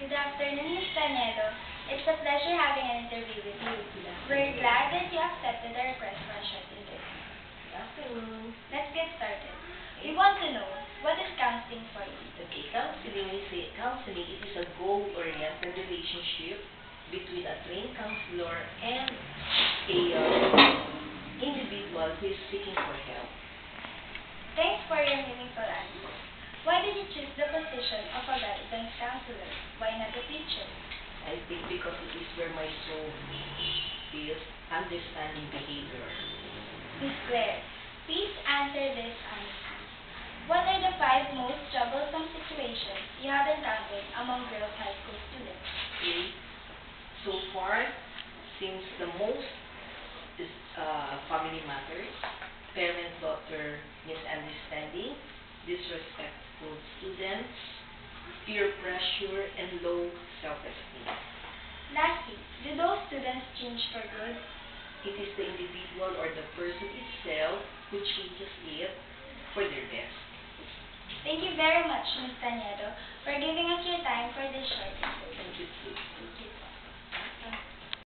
Good afternoon, Ms. Canedo. It's a pleasure having an interview with you. We're glad that you accepted our request for a short interview. Good afternoon. Let's get started. We want to know, what is counseling for you? Okay, counseling, when we say counseling, it is a goal-oriented relationship between a trained counselor and a individual who is seeking for help. Thanks for your meaningful answer. Why did you choose the position of a guidance counselor? Why not a teacher? I think because it is where my soul is understanding behavior. Ms. Claire, please answer this honestly. What are the 5 most troublesome situations you have encountered among girls' high school students? Okay, so far, seems the most is family matters, parent-daughter misunderstanding, disrespectful students, peer pressure, and low self-esteem. Lastly, do those students change for good? It is the individual or the person itself who changes it for their best. Thank you very much, Ms. Canedo, for giving us your time for this short